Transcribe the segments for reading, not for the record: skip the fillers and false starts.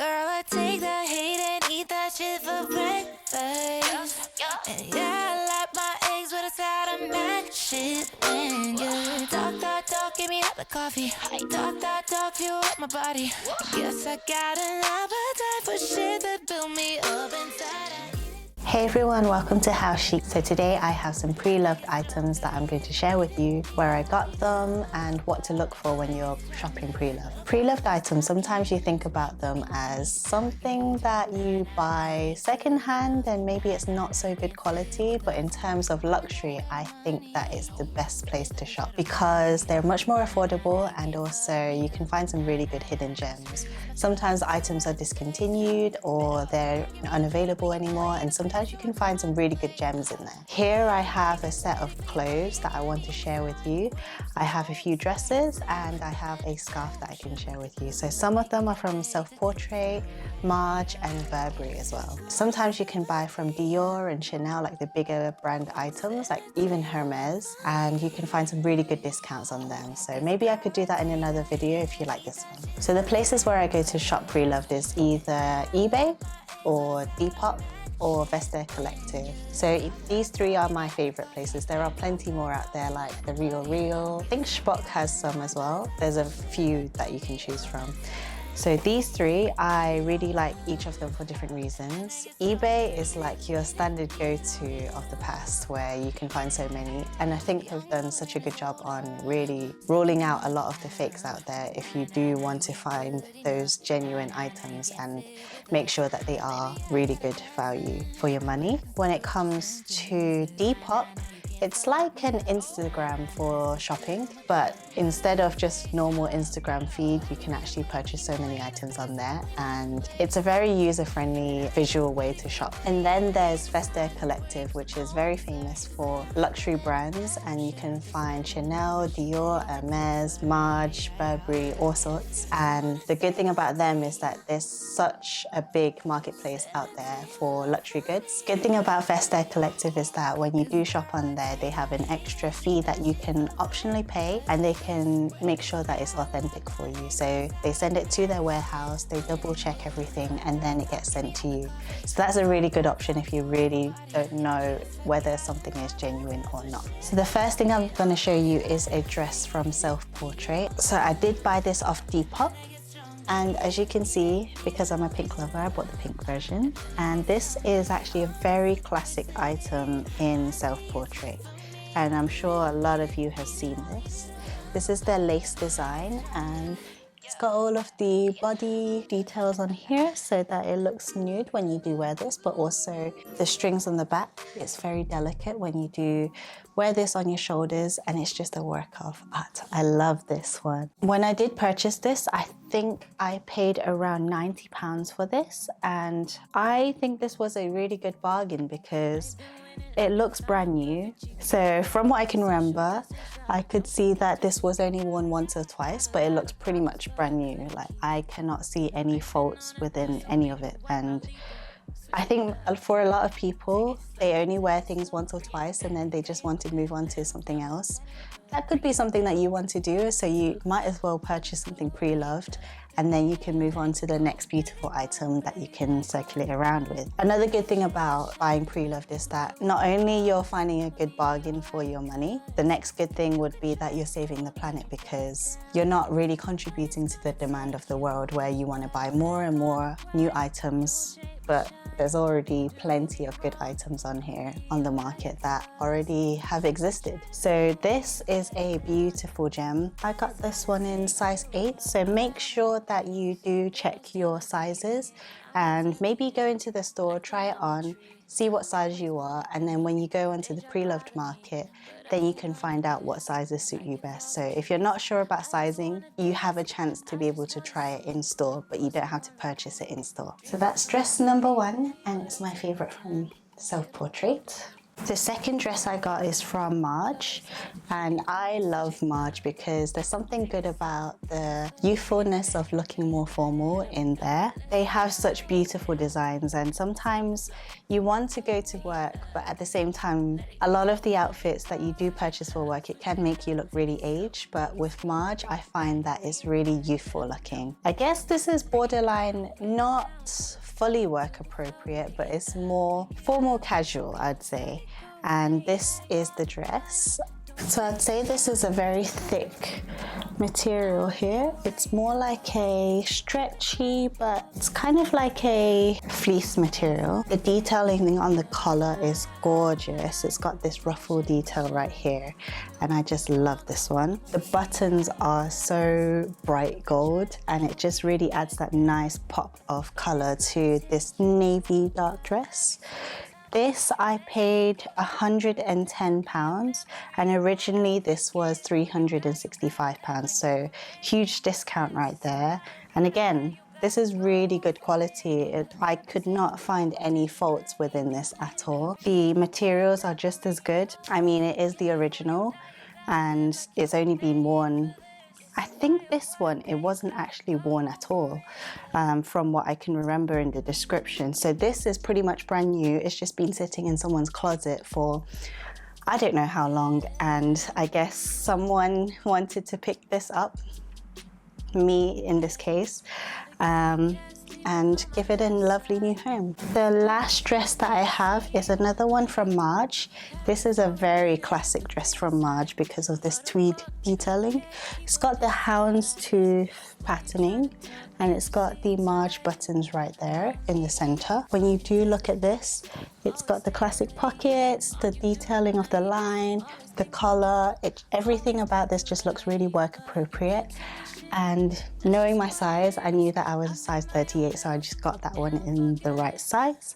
Girl, I take that hate and eat that shit for breakfast. And yeah, I like my eggs with a side of mac shit. And yeah, talk, give me up the coffee. Talk, fuel up my body. Guess I got an appetite for shit that build me up inside. Hey everyone, welcome to Hau Chic. So today I have some pre-loved items that I'm going to share with you, where I got them and what to look for when you're shopping pre-loved. Pre-loved items, sometimes you think about them as something that you buy secondhand and maybe it's not so good quality, but in terms of luxury, I think that is the best place to shop because they're much more affordable and also you can find some really good hidden gems. Sometimes items are discontinued or they're unavailable anymore, and sometimes you can find some really good gems in there. Here I have a set of clothes that I want to share with you. I have a few dresses and I have a scarf that I can share with you. So some of them are from Self-Portrait, Maje and Burberry as well. Sometimes you can buy from Dior and Chanel, like the bigger brand items, like even Hermes, and you can find some really good discounts on them. So maybe I could do that in another video if you like this one. So the places where I go to shop pre-loved is either eBay or Depop or Vesta Collective. So these three are my favorite places. There are plenty more out there like The Real. I think Spock has some as well. There's a few that you can choose from. So these three, I really like each of them for different reasons. eBay is like your standard go-to of the past where you can find so many. And I think they've done such a good job on really rolling out a lot of the fakes out there if you do want to find those genuine items and make sure that they are really good value for your money. When it comes to Depop, it's like an Instagram for shopping, but instead of just normal Instagram feed, you can actually purchase so many items on there, and it's a very user-friendly visual way to shop. And then there's Vesta Collective, which is very famous for luxury brands, and you can find Chanel, Dior, Hermes, Maje, Burberry, all sorts. And the good thing about them is that there's such a big marketplace out there for luxury goods. Good thing about Vesta Collective is that when you do shop on there, they have an extra fee that you can optionally pay, and they can make sure that it's authentic for you. So they send it to their warehouse, they double check everything, and then it gets sent to you. So that's a really good option if you really don't know whether something is genuine or not. So the first thing I'm going to show you is a dress from Self-Portrait. So I did buy this off Depop. And as you can see, because I'm a pink lover, I bought the pink version. And this is actually a very classic item in Self-Portrait. And I'm sure a lot of you have seen this. This is their lace design, and it's got all of the body details on here so that it looks nude when you do wear this, but also the strings on the back. It's very delicate when you do wear this on your shoulders, and it's just a work of art. I love this one. When I did purchase this, I think I paid around £90 for this, and I think this was a really good bargain because it looks brand new. So from what I can remember, I could see that this was only worn once or twice, but it looks pretty much brand new. Like, I cannot see any faults within any of it. And I think for a lot of people, they only wear things once or twice and then they just want to move on to something else. That could be something that you want to do, so you might as well purchase something pre-loved, and then you can move on to the next beautiful item that you can circulate around with. Another good thing about buying pre-loved is that not only you're finding a good bargain for your money, the next good thing would be that you're saving the planet, because you're not really contributing to the demand of the world where you want to buy more and more new items, but there's already plenty of good items on here on the market that already have existed. So this is a beautiful gem. I got this one in size 8, so make sure that you do check your sizes and maybe go into the store, try it on, see what size you are, and then when you go onto the pre-loved market, then you can find out what sizes suit you best. So if you're not sure about sizing, you have a chance to be able to try it in store, but you don't have to purchase it in store. So that's dress number 1, and it's my favorite from Self-Portrait. The second dress I got is from Maje, and I love Maje because there's something good about the youthfulness of looking more formal in there. They have such beautiful designs, and sometimes you want to go to work, but at the same time, a lot of the outfits that you do purchase for work, it can make you look really aged, but with Maje, I find that it's really youthful looking. I guess this is borderline not fully work appropriate, but it's more formal casual, I'd say. And this is the dress. So I'd say this is a very thick material here. It's more like a stretchy, but it's kind of like a fleece material. The detailing on the collar is gorgeous. It's got this ruffle detail right here, and I just love this one. The buttons are so bright gold, and it just really adds that nice pop of color to this navy dark dress. This I paid £110, and originally this was £365, so huge discount right there. And again, this is really good quality. I could not find any faults within this at all. The materials are just as good. I mean, it is the original, and it's only been worn. I think this one, it wasn't actually worn at all, from what I can remember in the description. So this is pretty much brand new. It's just been sitting in someone's closet for I don't know how long, and I guess someone wanted to pick this up, me in this case, and give it a lovely new home. The last dress that I have is another one from Maje. This is a very classic dress from Maje because of this tweed detailing. It's got the houndstooth patterning, and it's got the Maje buttons right there in the center. When you do look at this, it's got the classic pockets, the detailing of the line, the collar. Everything about this just looks really work appropriate. And knowing my size, I knew that I was a size 38, so I just got that one in the right size.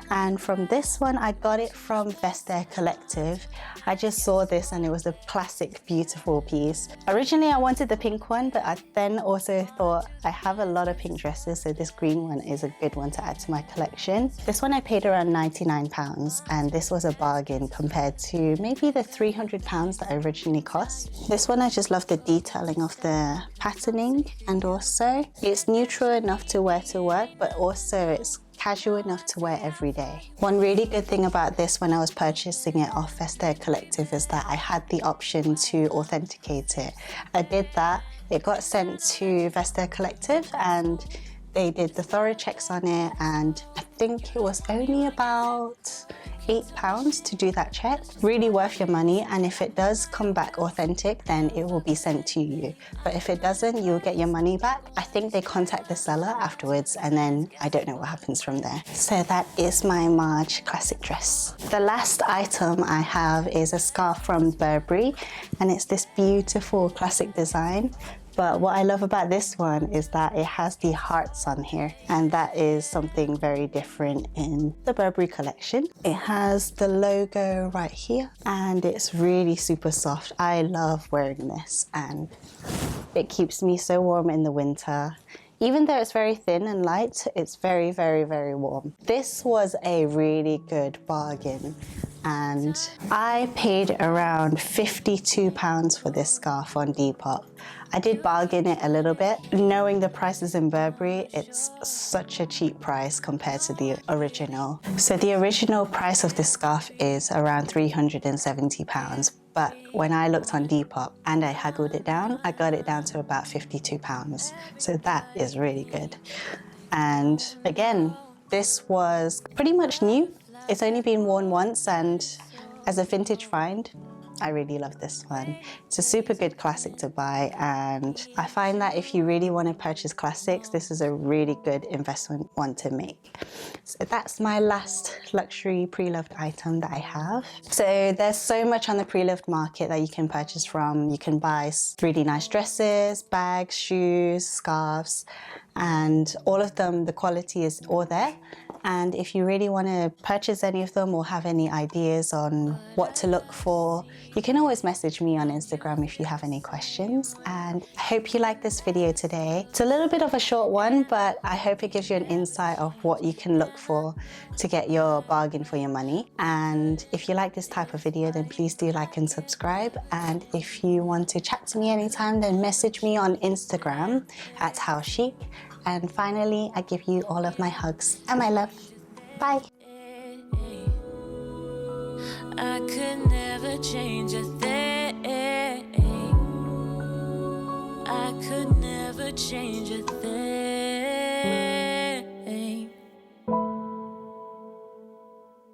And from this one, I got it from Vestiaire Collective. I just saw this and it was a classic, beautiful piece. Originally, I wanted the pink one, but I then also thought I have a lot of pink dresses, so this green one is a good one to add to my collection. This one I paid around £99, and this was a bargain compared to maybe the £300 that I originally cost. This one, I just love the detailing of the patterning, and also it's neutral enough to wear to work, but also it's casual enough to wear every day. One really good thing about this when I was purchasing it off Vestiaire Collective is that I had the option to authenticate it. I did that. It got sent to Vestiaire Collective and they did the thorough checks on it, and I think it was only about £8 to do that check. Really worth your money, and if it does come back authentic, then it will be sent to you. But if it doesn't, you'll get your money back. I think they contact the seller afterwards, and then I don't know what happens from there. So that is my Maje classic dress. The last item I have is a scarf from Burberry, and it's this beautiful classic design. But what I love about this one is that it has the hearts on here, and that is something very different in the Burberry collection. It has the logo right here, and it's really super soft. I love wearing this, and it keeps me so warm in the winter. Even though it's very thin and light, it's very, very, very warm. This was a really good bargain, and I paid around £52 for this scarf on Depop. I did bargain it a little bit. Knowing the prices in Burberry, it's such a cheap price compared to the original. So the original price of this scarf is around £370. But when I looked on Depop and I haggled it down, I got it down to about £52. So that is really good. And again, this was pretty much new. It's only been worn once, and as a vintage find, I really love this one. It's a super good classic to buy, and I find that if you really want to purchase classics, this is a really good investment one to make. So that's my last luxury pre-loved item that I have. So there's so much on the pre-loved market that you can purchase from. You can buy really nice dresses, bags, shoes, scarves, and all of them, the quality is all there. And if you really want to purchase any of them or have any ideas on what to look for, you can always message me on Instagram if you have any questions. And I hope you like this video today. It's a little bit of a short one, but I hope it gives you an insight of what you can look for to get your bargain for your money. And if you like this type of video, then please do like and subscribe. And if you want to chat to me anytime, then message me on Instagram at Hau Chic. And finally, I give you all of my hugs and my love. Bye. I could never change a thing. I could never change a thing.